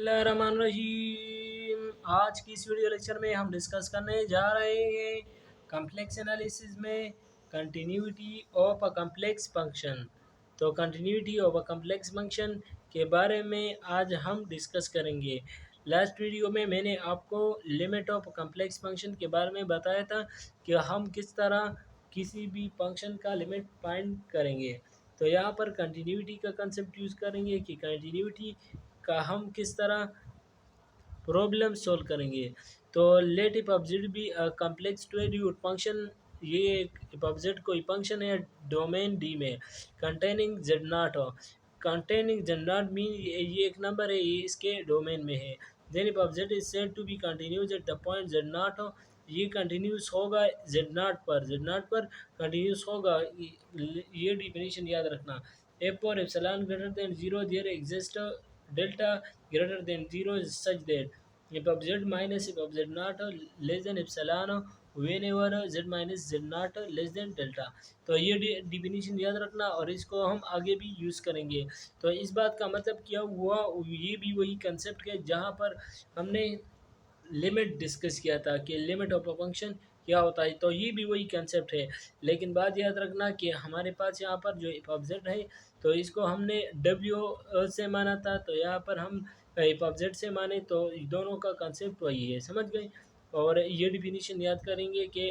बिस्मिल्लाहिर्रहमानिर्रहीम। आज की इस वीडियो लेक्चर में हम डिस्कस करने जा रहे हैं कम्प्लेक्स एनालिसिस में continuity of a complex function. तो continuity of a complex function के बारे में आज हम डिस्कस करेंगे। लास्ट वीडियो में मैंने आपको लिमिट ऑफ कम्प्लेक्स फंक्शन के बारे में बताया था कि हम किस तरह किसी भी फंक्शन का लिमिट फाइंड करेंगे। तो यहाँ पर कंटिन्यूटी का कंसेप्ट यूज़ करेंगे कि कंटिन्यूटी का हम किस तरह प्रॉब्लम सॉल्व करेंगे। तो let f object be complex to valued function. ये इफ ऑब्जेक्ट कोई फंक्शन है डोमेन डी में कंटेनिंग जेड नॉट हो। कंटेनिंग जेड नॉट मीन ये एक नंबर है, ये इसके डोमेन में है। Then f object is said to be continuous at the point z naught हो। ये कंटिन्यूस होगा जेड नॉट पर, जेड नॉट पर कंटिन्यूस होगा। ये डिफिनीशन याद रखना। एफ और epsilon greater than zero there exist delta greater than 0 is such that if of z minus if of z naught less than epsilon whenever z minus z naught less than delta। तो ये definition याद रखना और इसको हम आगे भी use करेंगे। तो इस बात का मतलब क्या हुआ, ये भी वही कंसेप्ट है जहाँ पर हमने लिमिट डिस्कस किया था कि लिमिट ऑफ अ फंक्शन क्या होता है। तो ये भी वही कंसेप्ट है, लेकिन बात याद रखना कि हमारे पास यहाँ पर जो इफ ऑब्जेक्ट है तो इसको हमने डब्ल्यू से माना था, तो यहाँ पर हम इफ ऑब्जेक्ट से माने, तो दोनों का कंसेप्ट वही है, समझ गए। और ये डिफिनीशन याद करेंगे कि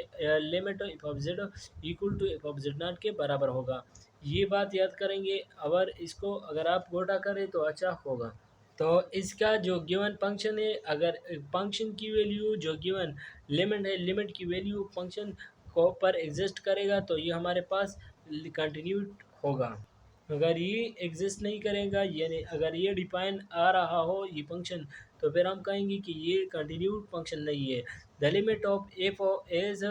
limit f object equal to f object naught के बराबर होगा। ये बात याद करेंगे, अगर आप गोटा करें तो अच्छा होगा। तो इसका जो गिवन फंक्शन है, अगर फंक्शन की वैल्यू जो गिवन लिमिट है, लिमिट की वैल्यू फंक्शन को पर एग्जिस्ट करेगा तो ये हमारे पास कंटिन्यूट होगा। अगर ये एग्जिस्ट नहीं करेगा, यानी अगर ये डिफाइन आ रहा हो ये फंक्शन, तो फिर हम कहेंगे कि ये कंटिन्यूट फंक्शन नहीं है। The limit of f as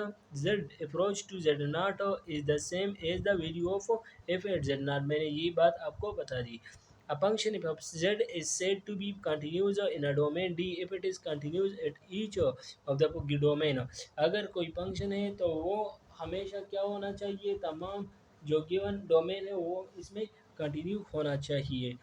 z approach to z naught is the same as the value of f at z naught. मैंने ये बात आपको बता दी। A function if of z is said to be continuous in a domain D if it is continuous at each of the domain। अगर कोई function है तो वो हमेशा क्या होना चाहिए, तमाम जो गिवन डोमेन है वो इसमें कंटिन्यू होना चाहिए।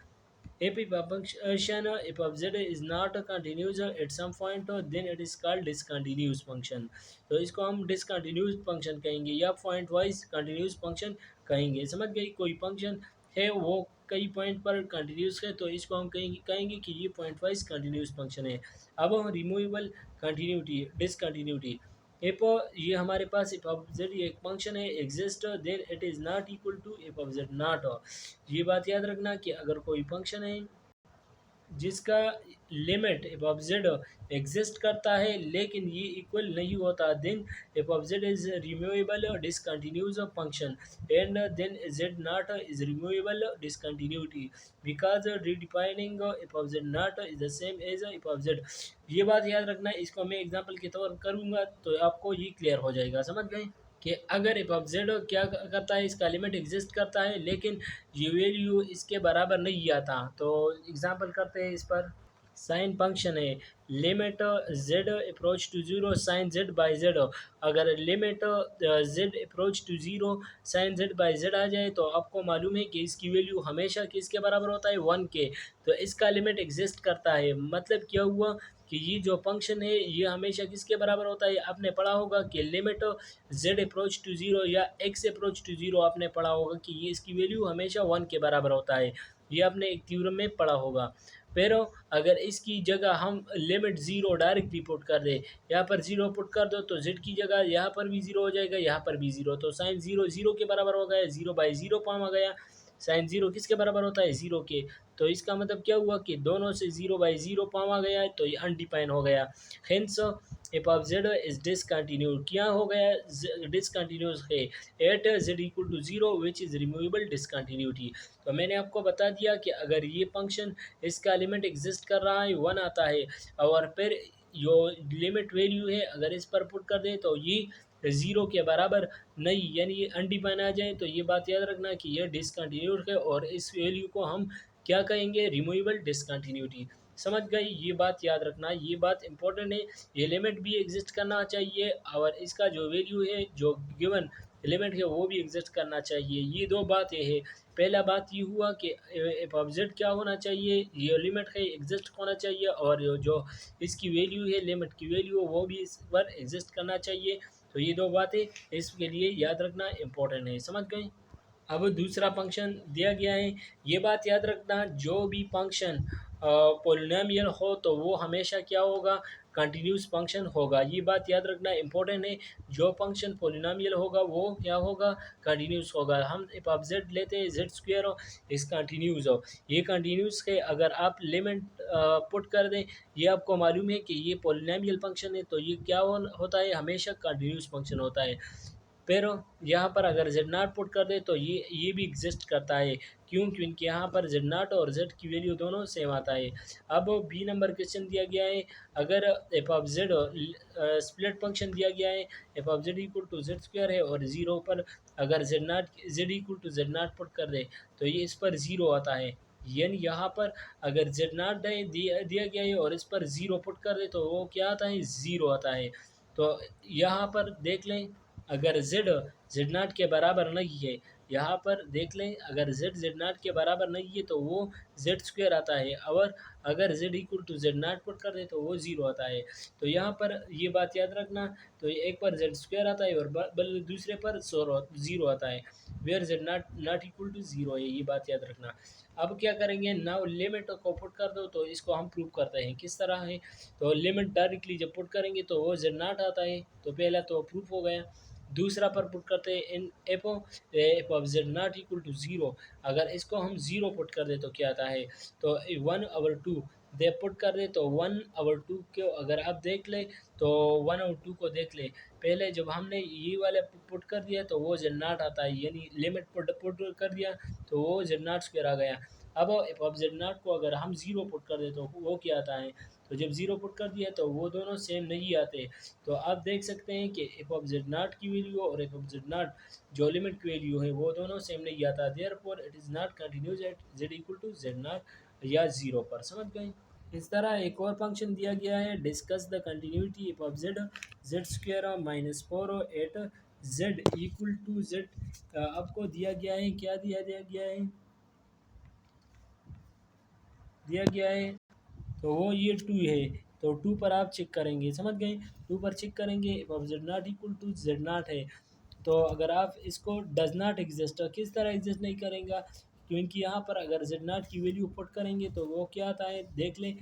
If a function if of z is not continuous at some point then it is called discontinuous function। तो इसको हम डिसकंटिन्यूस फंक्शन कहेंगे या पॉइंट वाइज कंटिन्यूस फंक्शन कहेंगे। समझ गई, कोई फंक्शन है वो कई पॉइंट पर कंटिन्यूस है तो इसको हम कहेंगे कि ये पॉइंट वाइज कंटिन्यूस फंक्शन है। अब हम रिमूवेबल कंटिन्यूटी डिसकंटिन्यूटी। इफ ये हमारे पास इफ ऑफ जेड ये एक फंक्शन है exist then it is not equal to f of z naught. ये बात याद रखना कि अगर कोई फंक्शन है जिसका limit f of z exist करता है लेकिन ये इक्वल नहीं होता, then f of z is removable discontinuous function and then z naught is removable discontinuity because redefining f of z naught is the same as f of z. ये बात याद रखना, इसको मैं एग्जांपल के तौर पर करूँगा तो आपको ये क्लियर हो जाएगा। समझ गए कि अगर एफ ऑफ जेड क्या करता है, इसका लिमिट एग्जिस्ट करता है लेकिन ये वैल्यू इसके बराबर नहीं आता। तो एग्जांपल करते हैं इस पर। साइन फंक्शन है limit z approach to zero sine z by z. अगर limit z approach to zero sine z by z आ जाए तो आपको मालूम है कि इसकी वैल्यू हमेशा किसके बराबर होता है, 1 के। तो इसका लिमिट एग्जिस्ट करता है, मतलब क्या हुआ कि ये जो फंक्शन है ये हमेशा किसके बराबर होता है। आपने पढ़ा होगा कि limit z approach to zero या एक्स अप्रोच टू जीरो, आपने पढ़ा होगा कि ये इसकी वैल्यू हमेशा 1 के बराबर होता है। ये आपने एक थ्योरम में पढ़ा होगा। फिर अगर इसकी जगह हम लिमिट ज़ीरो डायरेक्टली पुट कर दे, यहाँ पर ज़ीरो पुट कर दो तो जेड की जगह यहाँ पर भी ज़ीरो हो जाएगा, यहाँ पर भी ज़ीरो। तो साइन ज़ीरो ज़ीरो के बराबर हो गया, ज़ीरो बाई ज़ीरो फॉर्म आ गया। साइन ज़ीरो किसके बराबर होता है, ज़ीरो के। तो इसका मतलब क्या हुआ कि दोनों से ज़ीरो बाई ज़ीरो फॉर्म आ गया है, तो ये अनडिफाइन हो गया। Hence f of z is discontinued, क्या हो गया, डिसकंटिन्यूस है at z equal to zero which is removable discontinuity. तो मैंने आपको बता दिया कि अगर ये फंक्शन इसका लिमिट एग्जिस्ट कर रहा है 1 आता है और फिर जो लिमिट वैल्यू है अगर इस पर पुट कर दे तो ये ज़ीरो के बराबर नहीं, यानी ये अनडिफाइन आ जाए, तो ये बात याद रखना कि ये डिसकंटिन्यूड है और इस वैल्यू को हम क्या कहेंगे, रिमूवेबल डिसकंटिन्यूटी। समझ गई, ये बात याद रखना, ये बात इंपॉर्टेंट है। ये लिमिट भी एग्जिस्ट करना चाहिए और इसका जो वैल्यू है जो गिवन एलिमेंट है वो भी एग्जिस्ट करना चाहिए। ये दो बात ये है। पहला बात ये हुआ कि एफ ऑफ जेड क्या होना चाहिए, ये एलिमेंट है एग्जिस्ट होना चाहिए, और जो इसकी वैल्यू है लिमिट की वैल्यू वो भी इस पर एग्जिस्ट करना चाहिए। तो ये दो बातें इसके लिए याद रखना इम्पोर्टेंट है, समझ गए। अब दूसरा फंक्शन दिया गया है, ये बात याद रखना, जो भी फंक्शन पोलिनोमियल हो तो वो हमेशा क्या होगा, कंटिन्यूस फंक्शन होगा। ये बात याद रखना इम्पोर्टेंट है। जो फंक्शन पोलिनोमियल होगा वो क्या होगा, कंटिन्यूस होगा। हम एफ ऑफ जेड लेते हैं जेड स्क्वायर हो, इस कंटिन्यूस हो, ये कंटिन्यूस है। अगर आप लिमिट पुट कर दें, ये आपको मालूम है कि ये पोलिनोमियल फंक्शन है, तो ये क्या होता है, हमेशा कंटिन्यूस फंक्शन होता है। फिर यहाँ पर अगर जेड नाट पुट कर दे तो ये भी एग्जिस्ट करता है। क्यों, क्योंकि यहाँ पर जेड नाट और जेड की वैल्यू दोनों सेम आता है। अब बी नंबर क्वेश्चन दिया गया है, अगर f of z split function दिया गया है, f of z equal to z square है, और ज़ीरो पर अगर z equal to z naught put कर दे तो ये इस पर ज़ीरो आता है। यानी यहाँ पर अगर जेड नाट दिया गया है और इस पर ज़ीरो पुट कर दे तो वो क्या आता है, ज़ीरो आता है। तो यहाँ पर देख लें, अगर जेड नाट के बराबर नहीं है, यहाँ पर देख लें, अगर जेड नाट के बराबर नहीं है तो वो जेड स्क्वायर आता है, और अगर z equal to z naught put कर दे तो वो ज़ीरो आता है। तो यहाँ पर ये बात याद रखना, तो एक पर जेड स्क्वायर आता है और बल दूसरे पर ज़ीरो आता है, where z naught equal to zero है, ये बात याद रखना। अब क्या करेंगे, नाउ लिमिट को पुट कर दो, तो इसको हम प्रूव करते हैं किस तरह है। तो लिमिट डायरेक्टली जब पुट करेंगे तो वो जेड नाट आता है, तो पहला तो प्रूफ हो गया। दूसरा पर पुट करते हैं in f of z naught equal to zero, अगर इसको हम ज़ीरो पुट कर दे तो क्या आता है, तो 1/2 दे पुट कर दे तो 1/2 को अगर आप देख ले तो 1/2 को देख ले, पहले जब हमने ये वाले पुट कर दिया तो वो जेड नॉट आता है, यानी लिमिट पुट कर दिया तो वो जेड नॉट स्क्वायर आ गया। अब एफ ऑफ जेड नॉट को अगर हम ज़ीरो पुट कर दे तो वो क्या आता है, तो जब ज़ीरो पुट कर दिया तो वो दोनों सेम नहीं आते। तो आप देख सकते हैं कि एफ ऑफ जेड नाट की वैल्यू और एफ ऑफ जेड नाट जो लिमिट की वैल्यू है वो दोनों सेम नहीं आता, therefore it is not continuous at z equal to z naught या ज़ीरो पर, समझ गए। इस तरह एक और फंक्शन दिया गया है, discuss the continuity f of z z square -4 at z equal to z. आपको दिया गया है, क्या दिया गया है, तो वो ये 2 है, तो 2 पर आप चेक करेंगे, समझ गए। 2 पर चेक करेंगे, अब z naught equal to z naught है, तो अगर आप इसको डज नाट एग्जिस्ट, किस तरह एग्जिस्ट नहीं करेंगे, क्योंकि यहाँ पर अगर जेड नाट की वैल्यू पुट करेंगे तो वो क्या आता है, देख लें,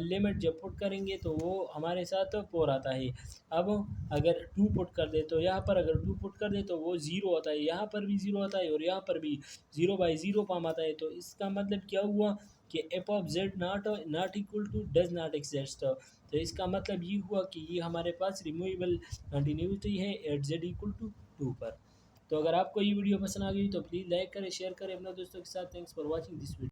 लिमिट जब पुट करेंगे तो वो हमारे साथ 4 आता है। अब अगर 2 पुट कर दे तो यहाँ पर अगर 2 पुट कर दे तो वो ज़ीरो आता है, यहाँ पर भी ज़ीरो आता है और यहाँ पर भी 0/0 फॉर्म आता है। तो इसका मतलब क्या हुआ कि f of z naught equal to does not exist, तो इसका मतलब ये हुआ कि ये हमारे पास रिमूवेबल कंटिन्यूटी है एट जेड इक्वल टू 2 पर। तो अगर आपको ये वीडियो पसंद आ गई तो प्लीज़ लाइक करें, शेयर करें अपने दोस्तों के साथ। Thanks for watching this video.